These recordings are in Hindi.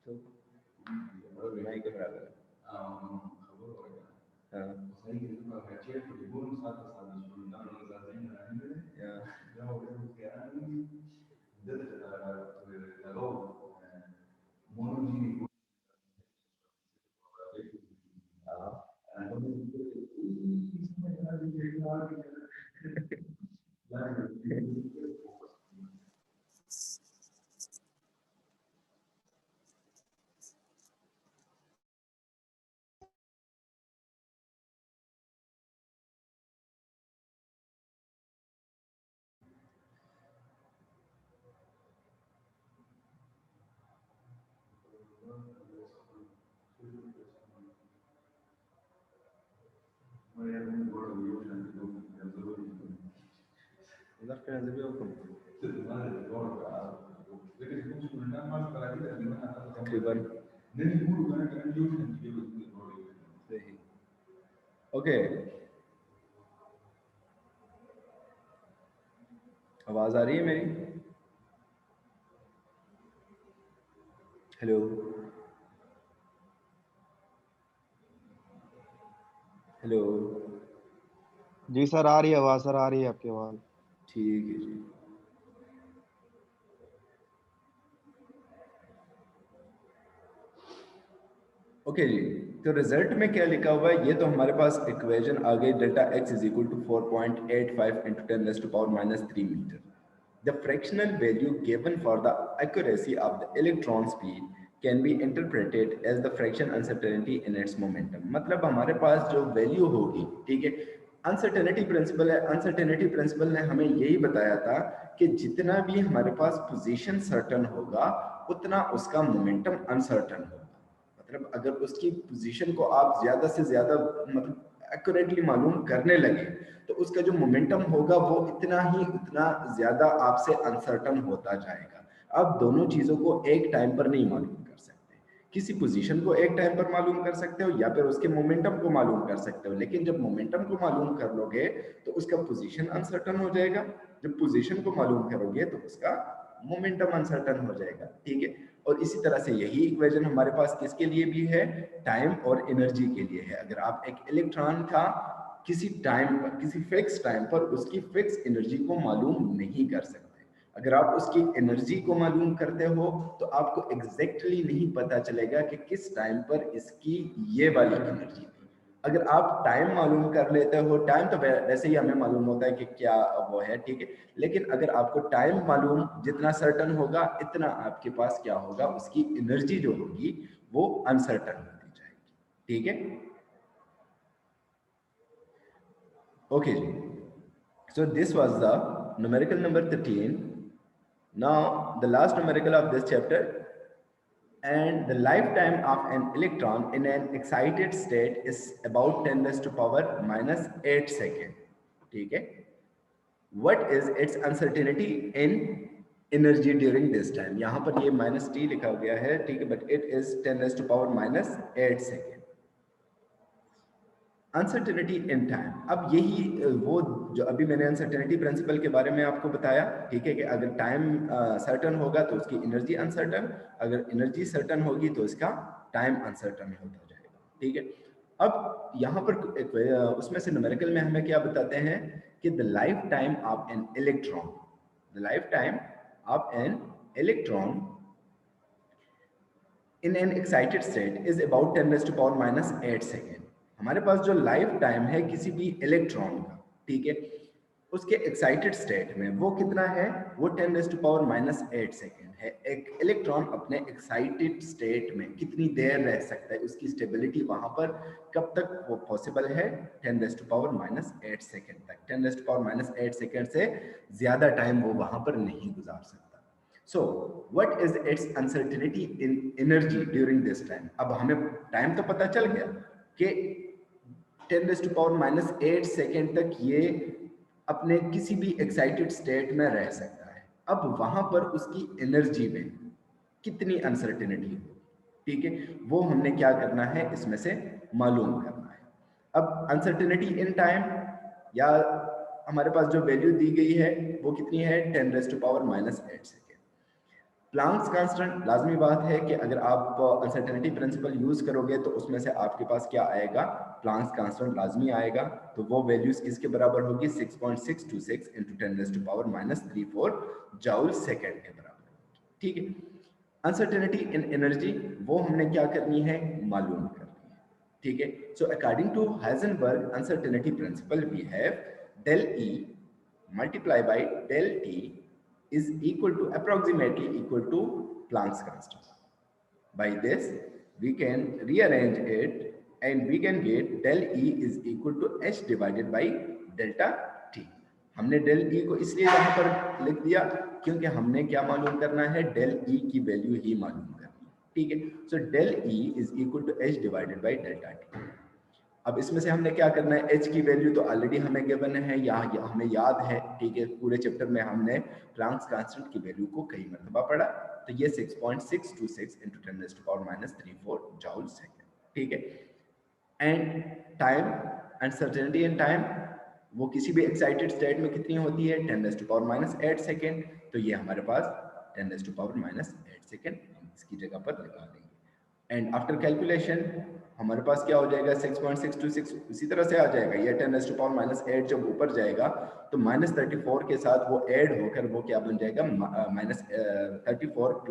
तो नहीं कर रहा है। तकरीबन ओके, आवाज आ रही है मेरी? हेलो हेलो, जी सर आ रही है आवाज, सर आ रही है आपकी आवाज। ठीक है जी। ओके जी, तो रिजल्ट में क्या लिखा हुआ है, ये तो हमारे पास इक्वेशन आ गई, delta x is equal to 4.85 into 10 raised to power minus 3 meter. The fractional value given for the accuracy of the electron speed can be interpreted as the fraction uncertainty in its momentum. मतलब हमारे पास जो वैल्यू होगी, ठीक है, अनसर्टेनिटी प्रिंसिपल है, अनसर्टेनिटी प्रिंसिपल ने हमें यही बताया था कि जितना भी हमारे पास पोजीशन सर्टन होगा उतना उसका मोमेंटम अनसर्टन होगा। मतलब अगर उसकी पोजीशन को आप ज्यादा से ज्यादा मतलब एक्यूरेटली मालूम करने लगे तो उसका जो मोमेंटम होगा वो उतना ज्यादा आपसे अनसर्टन होता जाएगा। आप दोनों चीजों को एक टाइम पर नहीं मालूम कर सकते। किसी पोजीशन को एक टाइम पर मालूम कर सकते हो या फिर उसके मोमेंटम को मालूम कर सकते हो, लेकिन जब मोमेंटम को मालूम कर लोगे तो उसका पोजीशन अनसर्टन हो जाएगा। जब पोजीशन को मालूम करोगे तो उसका मोमेंटम अनसर्टन हो जाएगा, ठीक है। और इसी तरह से यही इक्वेशन हमारे पास किसके लिए भी है, टाइम और एनर्जी के लिए है। अगर आप एक इलेक्ट्रॉन का किसी टाइम पर, किसी फिक्स टाइम पर उसकी फिक्स एनर्जी को मालूम नहीं कर सकते, अगर आप उसकी एनर्जी को मालूम करते हो तो आपको एग्जैक्टली नहीं पता चलेगा कि किस टाइम पर इसकी ये वाली एनर्जी थी। अगर आप टाइम मालूम कर लेते हो, टाइम तो वैसे ही हमें मालूम होता है कि क्या वो है, ठीक है, लेकिन अगर आपको टाइम मालूम जितना सर्टन होगा इतना आपके पास क्या होगा, उसकी एनर्जी जो होगी वो अनसर्टन होती जाएगी, ठीक है। Okay, so this was the numerical number 13. Now the last numerical of this chapter, and the lifetime of an electron in an excited state is about 10 raised to power minus 8 second, ठीक है। What is its uncertainty in energy during this time? यहाँ पर ये माइनस टी लिखा गया है, ठीक है, but it is 10 raised to power minus 8 second। Uncertainty in time, अब यही वो जो अभी मैंने अनसर्टेनिटी प्रिंसिपल के बारे में आपको बताया, ठीक है, कि अगर टाइम सर्टन होगा तो उसकी एनर्जी अनसर्टन, अगर एनर्जी सर्टन होगी तो इसका टाइम अनसर्टन होता जाएगा, ठीक है। अब यहाँ पर उसमें से न्यूमेरिकल में हमें क्या बताते हैं कि the life time of an electron, the life time of an electron in an excited state is about 10 raised to power minus 8 second. हमारे पास जो लाइफ टाइम है किसी भी इलेक्ट्रॉन का, ठीक है, उसके एक्साइटेड स्टेट में वो कितना है, वो 10 raised to power minus 8 second है। एक इलेक्ट्रॉन अपने एक्साइटेड स्टेट में कितनी देर रह सकता है, उसकी स्टेबिलिटी वहां पर कब तक वो पॉसिबल है, 10 raised to power minus 8 second तक। 10 raised to power minus 8 second से ज्यादा टाइम वो वहां पर नहीं गुजार सकता। So, what is its uncertainty in energy during this time? अब हमें टाइम तो पता चल गया कि 10 raised to power minus 8 second तक ये अपने किसी भी एक्साइटेड स्टेट में रह सकता है। अब वहां पर उसकी एनर्जी में कितनी अनसर्टेनिटी हो, ठीक है, वो हमने क्या करना है, इसमें से मालूम करना है। अब अनसर्टेनिटी इन टाइम, या हमारे पास जो वैल्यू दी गई है वो कितनी है, 10 raised to power minus 8 second. Planck's constant, लाजमी बात है कि अगर आप अनसर्टेनिटी प्रिंसिपल यूज करोगे तो उसमें से आपके पास क्या आएगा, प्लांक्स कांस्टेंट लाजमी आएगा। तो वो वैल्यूज किसके बराबर होगी, 6.626 into 10⁻⁻34 जूल सेकेंड के बराबर होगी। ठीक है, अनसर्टेनिटी इन एनर्जी वो हमने क्या करनी है, मालूम करनी है। ठीक है, so according to Heisenberg uncertainty principle we have del E multiply by del T is equal to approximately equal to Planck's constant. By this we can rearrange it and we can get del E is equal to h divided by delta t. हमने del E को इसलिए यहाँ पर लिख दिया क्योंकि हमने क्या मालूम करना है, del E की वैल्यू ही मालूम करनी है। ठीक है, सो del E is equal to h divided by delta t. अब इसमें से हमने क्या करना है, h की वैल्यू तो ऑलरेडी हमें गिवन है, यहाँ हमें याद है। ठीक है, पूरे चैप्टर में हमने प्लांक्स कांस्टेंट की वैल्यू को कई मरतबा पढ़ा। तो ये 6.626 into 10⁻⁻34 जूल सेकेंड। ठीक है, and time, uncertainty in time वो किसी भी एक्साइटेड स्टेट में कितनी होती है, 10⁻⁸ सेकेंड। तो ये हमारे पास 10⁻⁸ सेकेंड इसकी जगह पर लगा देंगे। एंड आफ्टर कैलकुलेशन हमारे पास क्या हो जाएगा, 6.626 इसी तरह से आ जाएगा। ये 10⁻⁸ जब ऊपर जाएगा तो -34 के साथ वो ऐड होकर वो क्या बन जाएगा, -34 +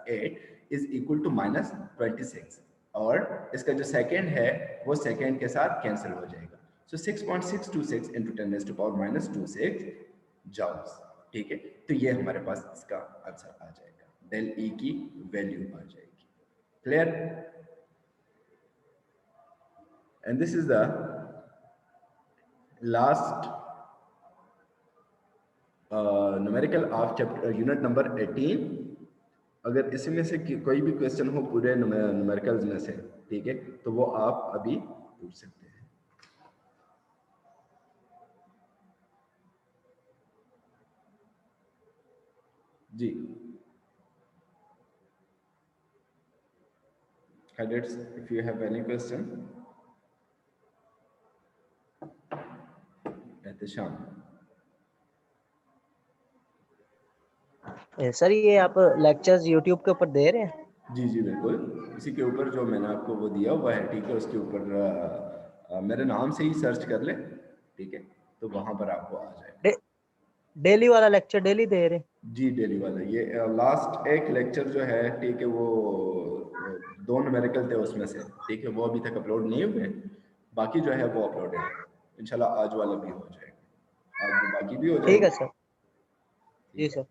8 इज इक्वल टू -26। और इसका जो सेकेंड है वो सेकेंड के साथ कैंसिल हो जाएगा। सो 6.626 into 10⁻⁻26 जूल्स। ठीक है, तो ये हमारे पास इसका आंसर आ जाएगा, del E की वैल्यू आ जाएगी। Clear? And this is the last numerical of chapter unit number 18। अगर इसमें से कोई भी क्वेश्चन हो पूरे न्यूमेरिकल्स में से, ठीक है, तो वो आप अभी पूछ सकते हैं। जी cadets, if you have any question, Ehtesham. Sir ये आप लेक्चर्स यूट्यूब के ऊपर दे रहे हैं? जी जी बिल्कुल, इसी के ऊपर जो मैंने आपको वो दिया हुआ है, ठीक है, उसके ऊपर मेरे नाम से ही सर्च कर ले, ठीक है, तो वहां पर आपको आ जाएगा। डेली वाला लेक्चर डेली दे रहे हैं? जी डेली वाला, ये लास्ट एक लेक्चर जो है, ठीक है, वो 2 न्यूमेरिकल थे उसमें से, ठीक है, वो अभी तक अपलोड नहीं हुए, बाकी जो है वो अपलोडेड है। इंशाल्लाह आज वाला भी हो जाएगा, आज बाकी भी हो जाएगा। ठीक है सर। जी सर।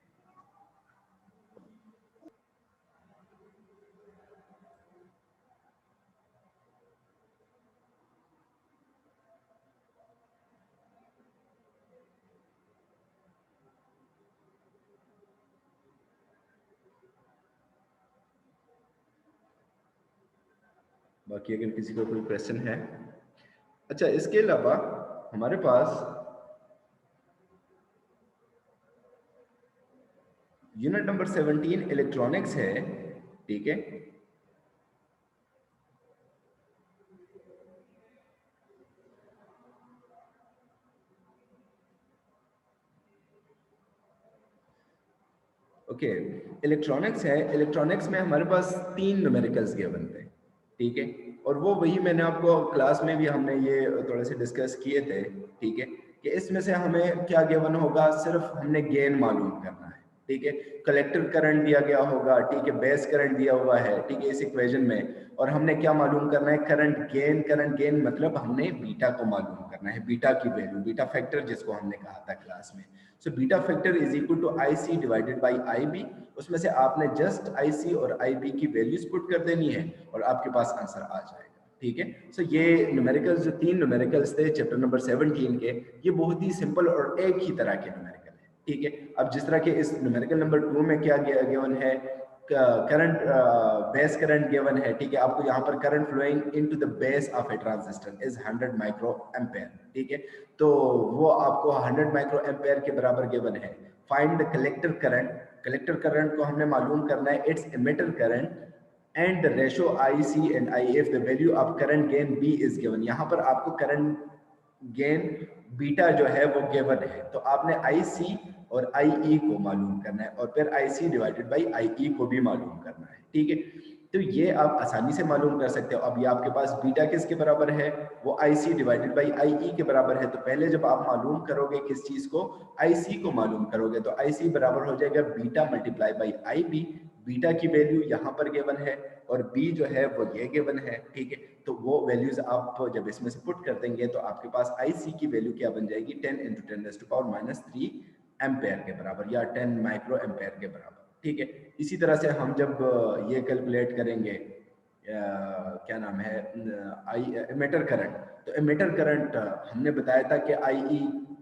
बाकी अगर किसी को कोई क्वेश्चन है। अच्छा, इसके अलावा हमारे पास यूनिट नंबर 17 इलेक्ट्रॉनिक्स है, ठीक है, ओके, इलेक्ट्रॉनिक्स है। इलेक्ट्रॉनिक्स में हमारे पास 3 न्यूमेरिकल्स गिवन थे, ठीक है, और वो वही मैंने आपको क्लास में भी हमने ये थोड़े से डिस्कस किए थे, ठीक है, कि इसमें से हमें क्या गिवन होगा, सिर्फ हमने गेन मालूम करना है, ठीक है। कलेक्टर करंट दिया गया होगा, ठीक है, बेस करंट दिया हुआ है, ठीक है, इस इक्वेशन में, और हमने क्या मालूम करना है, करंट गेन। करंट गेन मतलब हमने बीटा को मालूम करना है, बीटा की वैल्यू, बीटा फैक्टर जिसको हमने कहा था क्लास में। So beta factor is equal to IC divided by IB। उसमें से आपने जस्ट IC और IB की वैल्यूज पुट कर देनी है और आपके पास आंसर आ जाएगा, ठीक है। सो ये न्यूमेरिकल्स, जो 3 न्यूमेरिकल्स थे चैप्टर नंबर 17 के, ये बहुत ही सिंपल और एक ही तरह के न्यूमेरिकल है, ठीक है। अब जिस तरह के इस न्यूमेरिकल नंबर 2 में क्या गिवन है, करंट बेस करंट गिवन है, ठीक है, आपको यहाँ पर current flowing into the base of a transistor is 100 micro ampere, ठीक है, तो वो आपको 100 माइक्रो एम्पेयर के बराबर गिवन है। Find the collector current. Collector current को हमने मालूम करना है, it's emitter current and the ratio IC and IF, the value of current gain B is given। यहाँ पर आपको करंट गेन बीटा जो है वो गिवन है, तो आपने IC और IE को मालूम करना है और फिर IC डिवाइडेड बाई IE को भी मालूम करना है, ठीक है। तो ये आप आसानी से मालूम कर सकते हो। अब ये आपके पास बीटा किसके बराबर है, वो IC डिवाइडेड बाई IE के बराबर है। तो पहले जब आप मालूम करोगे किस चीज को, IC को मालूम करोगे, तो IC बराबर हो जाएगा beta multiply by IB। Beta की वैल्यू यहाँ पर गिवन है और B जो है वो ये गिवन है, ठीक है। तो वो वैल्यूज आप जब इसमें से पुट कर देंगे तो आपके पास IC की वैल्यू क्या बन जाएगी, 10 × 10⁻³ एम्पेयर के बराबर या 10 माइक्रो एम्पेयर के बराबर, ठीक है। इसी तरह से हम जब ये कैलकुलेट करेंगे क्या नाम है एमिटर करंट, तो एमिटर करंट हमने बताया था कि IE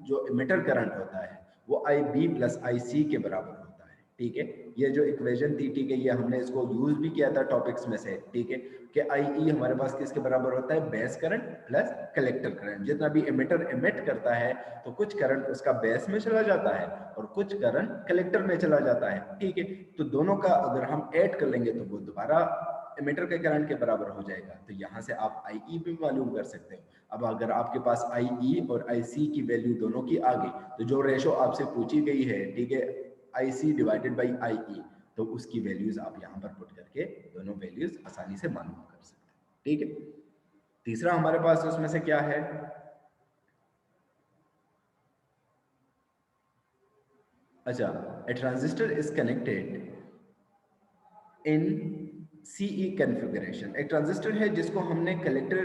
जो एमिटर करंट होता है वो IB प्लस IC के बराबर होता है, ठीक है। ये जो इक्वेशन थी, ठीक है, ये हमने इसको यूज भी किया था टॉपिक्स में से, ठीक है, कि IE हमारे पास किसके बराबर होता है, base current plus collector current. जितना भी एमिटर एमिट करता है तो कुछ करंट उसका बेस में चला जाता है और कुछ करंट कलेक्टर में चला जाता है, ठीक है। तो दोनों का अगर हम ऐड कर लेंगे तो वो दोबारा एमिटर के करंट के बराबर हो जाएगा। तो यहाँ से आप IE भी मालूम कर सकते हो। अब अगर आपके पास IE और IC की वैल्यू दोनों की आ गई, तो जो रेशो आपसे पूछी गई है, ठीक है, IC डिवाइडेड बाई IE, तो उसकी वैल्यूज आप यहाँ पर पुट करके दोनों वैल्यूज आसानी से मालूम कर सकते हैं, ठीक है। तीसरा हमारे पास उसमें से क्या है, अच्छा, a transistor is connected in CE configuration। एक ट्रांजिस्टर है जिसको हमने कलेक्टर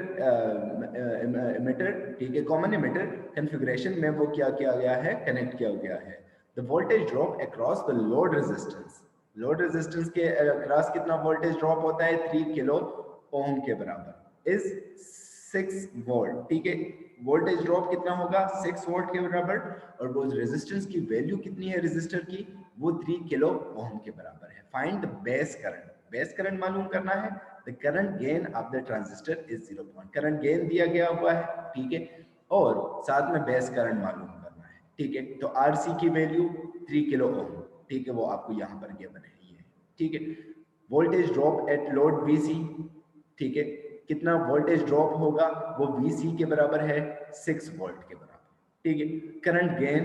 एमिटर, ठीक है, कॉमन एमिटर कॉन्फ़िगरेशन में वो क्या किया गया है, कनेक्ट किया गया है। The voltage drop across the load resistance, load resistance के अक्रॉस कितना वोल्टेज ड्रॉप होता है, 3 किलो ओम के बराबर, इज 6 वोल्ट, ठीक है। वोल्टेज ड्रॉप कितना होगा, 6 वोल्ट के बराबर, और वो रेजिस्टेंस की वैल्यू कितनी है रेजिस्टर की, वो 3 किलो ओम के बराबर है। Find the base current, base current मालूम करना है। The current gain of the transistor is 0 point, current gain दिया गया हुआ है, ठीक है, और साथ में बेस करंट मालूम करना है, ठीक है। तो RC की वैल्यू 3 किलो ओम, ठीक है, वो आपको यहाँ पर गिवन है, ये, ठीक है। Voltage drop eight load VC, ठीक है, कितना वोल्टेज ड्रॉप होगा, वो VC के बराबर है 6 वोल्ट के बराबर, ठीक है। करंट गेन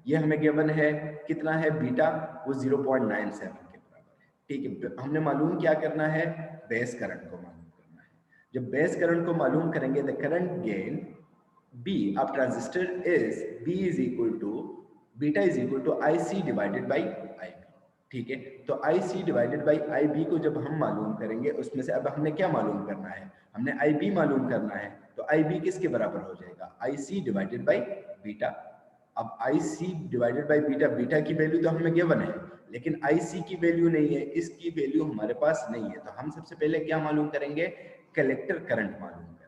ये हमें गिवन है, कितना है बीटा, वो 0.97 के बराबर है, ठीक है। हमने मालूम क्या करना है, बेस करंट को मालूम करना है। जब बेस करंट को मालूम करेंगे, the current gain B of transistor is B is equal to beta is equal to IC divided by IB, ठीक है। तो IC डिवाइडेड बाई IB को जब हम मालूम करेंगे, उसमें से अब हमने क्या मालूम करना है, हमने IB मालूम करना है। तो IB किसके बराबर हो जाएगा, IC डिवाइडेड बाई बीटा। अब IC divided by beta, beta की वैल्यू तो हमें गिवन है, लेकिन IC की वैल्यू नहीं है, इसकी वैल्यू हमारे पास नहीं है। तो हम सबसे पहले क्या मालूम करेंगे, कलेक्टर करंट मालूम करेंगे।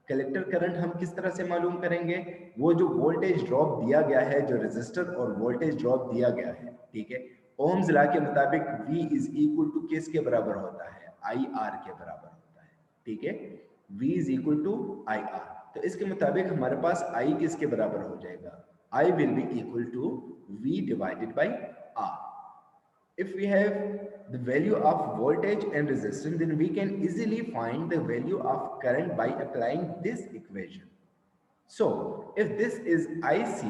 कलेक्टर करंट हम किस तरह से मालूम करेंगे, वो जो वोल्टेज ड्रॉप दिया गया है, जो रेजिस्टर और वोल्टेज ड्रॉप दिया गया है, ठीक है, ओम्स लॉ के मुताबिक V इज इक्वल टू किसके बराबर होता है, IR के बराबर होता है, ठीक है। V is equal to IR, तो इसके मुताबिक हमारे पास I किसके बराबर हो जाएगा, I will be equal to V divided by R। If we have the value of voltage and resistance, then we can easily find the value of current by applying this equation. So if this is IC,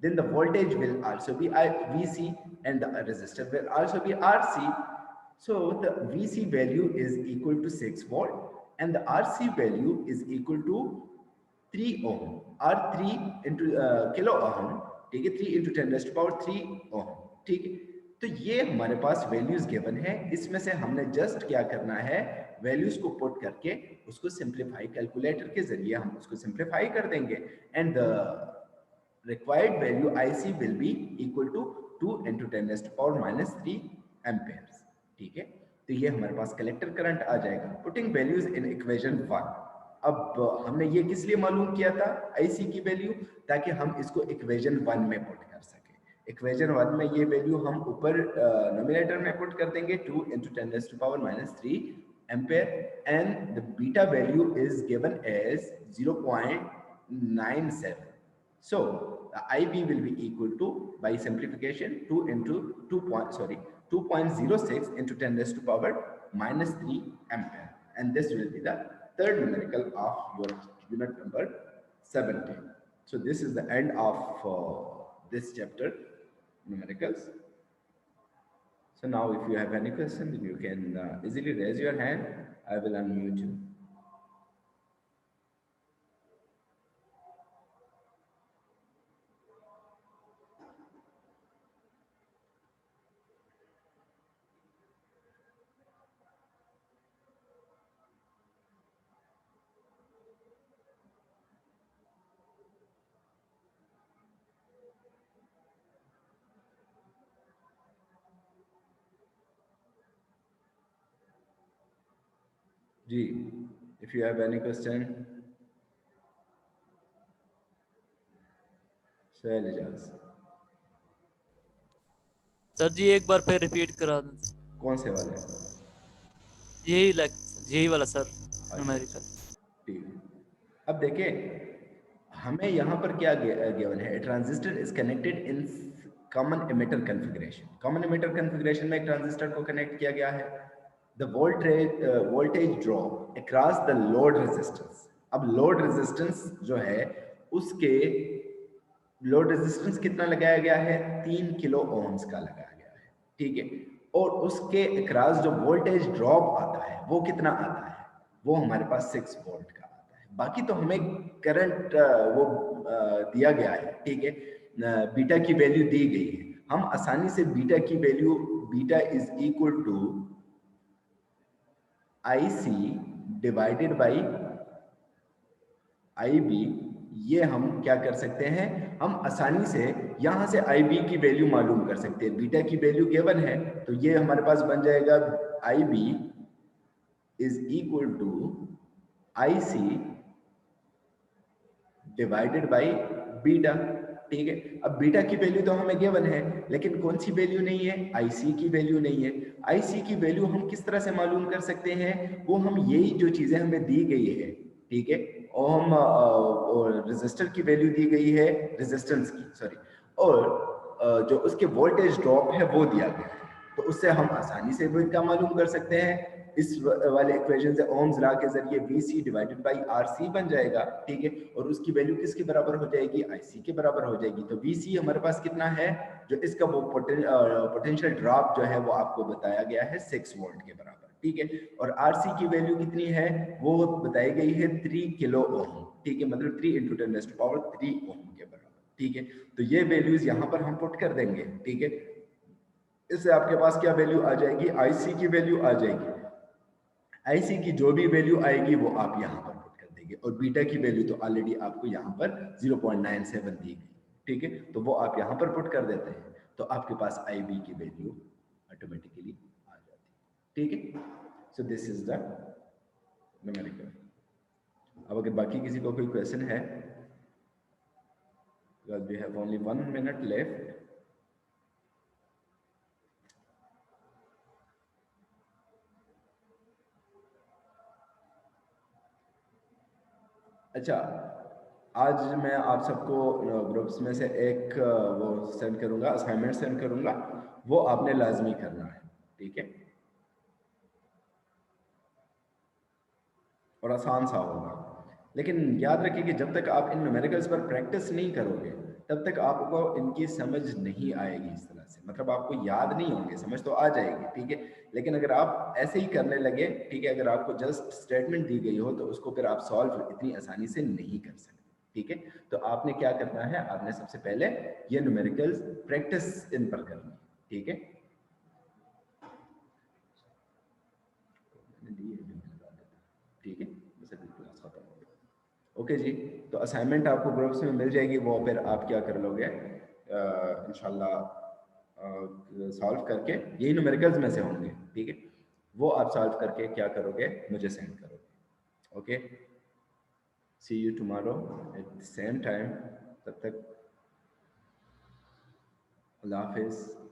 then the voltage will also be VC and the resistor will also be RC. So the VC value is equal to 6 volt and the RC value is equal to 3 ohm or 3 into kilo ohm, ठीक है, 3 into 10⁻³ ohm, ठीक है। तो ये हमारे पास वैल्यूज गिवन है, इसमें से हमने जस्ट क्या करना है, वैल्यूज को पुट करके उसको सिंप्लीफाई, कैलकुलेटर के जरिए हम उसको सिंप्लीफाई कर देंगे and the required value IC will be equal to 2 × 10⁻³ amperes, ठीक है। तो ये हमारे पास कलेक्टर करंट आ जाएगा, पुटिंग वैल्यूज इन इक्वेशन 1। अब हमने ये किस लिए मालूम किया था IC की वैल्यू, ताकि हम इसको इक्वेशन 1 में पुट कर सकें। इक्वेशन 1 में ये वैल्यू हम ऊपर नोमिनेटर में पुट कर देंगे, 2 × 10⁻³ ampere and the beta value is given as 0.97। So the IB will be equal to, by simplification, 2.06 × 10⁻³ ampere, and this will be the third numerical of your unit number 17. So this is the end of this chapter. numericals. So now if you have any question, then you can easily raise your hand. I will unmute you. Ji, if you have any question, Sohail Ijaz. Sir ji एक बार फिर रिपीट करा दें कौन से वाले? यही वाला सर न्यूमेरिकल। ठीक है, अब देखिए हमें यहाँ पर क्या गिवन है, transistor is connected in common emitter configuration. Common emitter configuration में एक ट्रांजिस्टर को कनेक्ट किया गया है। The voltage drop across the load resistance. अब लोड रेजिस्टेंस जो है उसके लोड रेजिस्टेंस कितना लगाया गया है, 3 किलो ओम्स का लगाया गया है, ठीक है। और उसके अक्रॉस जो वोल्टेज ड्रॉप आता है वो कितना आता है, वो हमारे पास 6 वोल्ट का आता है। बाकी तो हमें करंट वो दिया गया है, ठीक है, बीटा की वैल्यू दी गई है। हम आसानी से बीटा की value, beta is equal to IC divided by IB, ये हम क्या कर सकते हैं, हम आसानी से यहाँ से IB की वैल्यू मालूम कर सकते हैं। बीटा की वैल्यू गिवन है तो ये हमारे पास बन जाएगा IB is equal to IC divided by beta, ठीक है। अब बीटा की वैल्यू तो हमें गिवन है, लेकिन कौन सी वैल्यू नहीं है, IC की वैल्यू नहीं है। IC की वैल्यू हम किस तरह से मालूम कर सकते हैं, वो हम यही जो चीजें हमें दी गई है, ठीक है, और हम रेजिस्टर की वैल्यू दी गई है, रेजिस्टेंस की सॉरी, और जो उसके वोल्टेज ड्रॉप है वो दिया गया है, तो उससे हम आसानी से वो क्या मालूम कर सकते हैं। इस वाले इक्वेशन से ओम्स लॉ के जरिए VC डिवाइडेड बाई RC बन जाएगा, ठीक है, और उसकी वैल्यू किसके बराबर हो जाएगी, IC के बराबर हो जाएगी। तो VC हमारे पास कितना है, जो इसका वो पोटेंशियल ड्रॉप जो है वो आपको बताया गया है 6 वोल्ट के बराबर, ठीक है। और RC की वैल्यू कितनी है, वो बताई गई है 3 किलो ओम, ठीक है, मतलब 3 × 10⁻³ ओम के बराबर, ठीक है। तो ये वैल्यूज यहाँ पर हम पुट कर देंगे, ठीक है। इससे आपके पास क्या वैल्यू आ जाएगी, IC की वैल्यू आ जाएगी। IC की जो भी वैल्यू आएगी वो आप यहाँ पर पुट कर देंगे, और बीटा की वैल्यू तो ऑलरेडी आपको यहाँ पर 0.97 दी गई, ठीक है, तो वो आप यहाँ पर पुट कर देते हैं, तो आपके पास IB की वैल्यू ऑटोमेटिकली आ जाती है, ठीक है। So this is the numerical. अब अगर बाकी किसी को कोई क्वेश्चन है, because we have only 1 minute left. अच्छा, आज मैं आप सबको ग्रुप्स में से एक वो सेंड करूंगा, असाइनमेंट सेंड करूंगा, वो आपने लाजमी करना है, ठीक है, और आसान सा होगा। लेकिन याद रखिए कि जब तक आप इन न्यूमेरिकल्स पर प्रैक्टिस नहीं करोगे तब तक आपको इनकी समझ नहीं आएगी इस तरह से, मतलब आपको याद नहीं होंगे, समझ तो आ जाएगी, ठीक है, लेकिन अगर आप ऐसे ही करने लगे, ठीक है, अगर आपको जस्ट स्टेटमेंट दी गई हो तो उसको फिर आप सॉल्व इतनी आसानी से नहीं कर सकते, ठीक है। तो आपने क्या करना है, आपने सबसे पहले ये न्यूमेरिकल्स प्रैक्टिस इन पर करनी है, ठीक है। ठीक है, बस अभी क्लास खत्म हो गई। ओके जी, तो असाइनमेंट आपको ग्रुप्स में मिल जाएगी, वो फिर आप क्या कर लोगे, इंशाल्लाह सॉल्व करके, यही न्यूमेरिकल्स में से होंगे, ठीक है, वो आप सॉल्व करके क्या करोगे, मुझे सेंड करोगे। Okay, see you tomorrow at the same time. तब तक अल्लाह हाफिज़।